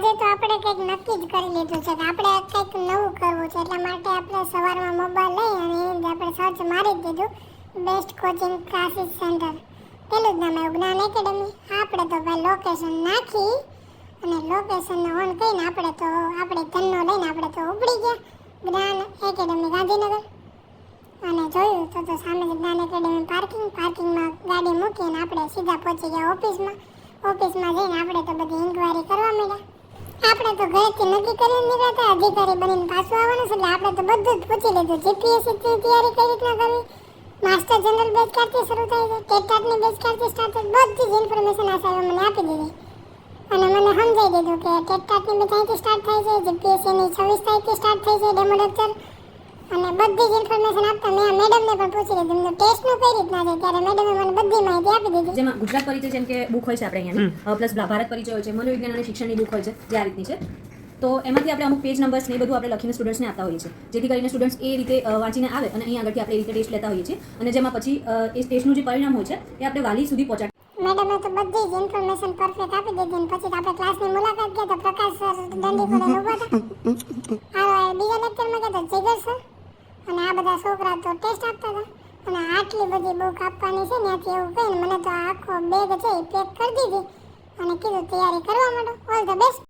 આજે તો આપણે કંઈક નક્કી જ કરી લીધું છે કે આપણે કંઈક નવું કરવું છે, એટલા માટે આપણે સવારમાં મોબાઈલ લઈ અને એની આપણે સર્ચ મારી જ દીધું બેસ્ટ કોચિંગ ક્લાસીસ સેન્ટર. પેલું જ નામ આવ્યું જ્ઞાન એકેડમી. આપણે તો ભાઈ લોકેશન નાખી અને લોકેશનને ઓન કરીને આપણે ધનનો લઈને આપણે તો ઉપડી ગયા જ્ઞાન એકેડમી ગાંધીનગર. અને જોયું તો સામે જ જ્ઞાન એકેડમી પાર્કિંગમાં ગાડી મૂકીને આપણે સીધા પહોંચી ગયા ઓફિસમાં જઈને આપણે તો બધી ઇન્ક્વાયરી કરવા માંડ્યા. આપણે તો ઘરેથી નક્કી કરીને નીકળ્યા હતા અધિકારી બનીને પાછું આવવાનું છે, એટલે આપણે તો બધું જ પૂછી લીધું. જીપીએસસીની તૈયારી કઈ રીતના કરવી, માસ્ટર જનરલ બેચ ક્યારથી શરૂ થાય છે, ટેટની બેચ ક્યારથી સ્ટાર્ટ થાય, બધી જ ઇન્ફોર્મેશન આ સાહેબે મને આપી દીધી. અને મને સમજાઈ દીધું કે ટેટની બેચ અહીંથી સ્ટાર્ટ થાય છે, જીપીએસસીની 26 તારીખથી સ્ટાર્ટ થાય છે ડેમો લેક્ચર. અને બધી જ ઇન્ફોર્મેશન આપતા મેં મેડમને પણ પૂછી લીધું તો ટેસ્ટનું કઈ રીતના છે, ત્યારે મેડમે મને બધી માહિતી આપી દીધી. જેમાં ગુજરાત પરિચય જેમ કે બુક હોય છે આપણે અહીંયાની, પ્લસ ભારત પરિચય હોય છે, મનોવિજ્ઞાન અને શિક્ષણની બુક હોય છે જે આ રીતની છે. તો એમાંથી આપણે અમુક પેજ નંબર્સ ને એ બધું આપણે લખીને સ્ટુડન્ટ્સને આપતા હોઈએ છીએ, જેથી કરીને સ્ટુડન્ટ્સ એ રીતે વાંચીને આવે અને અહીં આગળથી આપણે એ રીતે ટેસ્ટ લેતા હોઈએ છીએ. અને જેમાં પછી એ ટેસ્ટનું જે પરિણામ હોય છે એ આપણે વાલી સુધી પહોંચાડે. મેડમે તો બધી જ ઇન્ફોર્મેશન પરફેક્ટ આપી દીધી અને પછી આપણે ક્લાસની મુલાકાત ગયા તો પ્રકાશ સર દંડી ખોલીને ઊભા હતા. બીજા લેક્ચરમાં ગયા તો જીગર સર અને આ બધા છોકરા તો ટેસ્ટ આપતા હતા. અને આટલી બધી બુક આપવાની છે ત્યાંથી એવું કહીને મને તો આખો બેગ છે એ પેક કરી દીધી અને કીધું તૈયારી કરવા માંડો. All the best.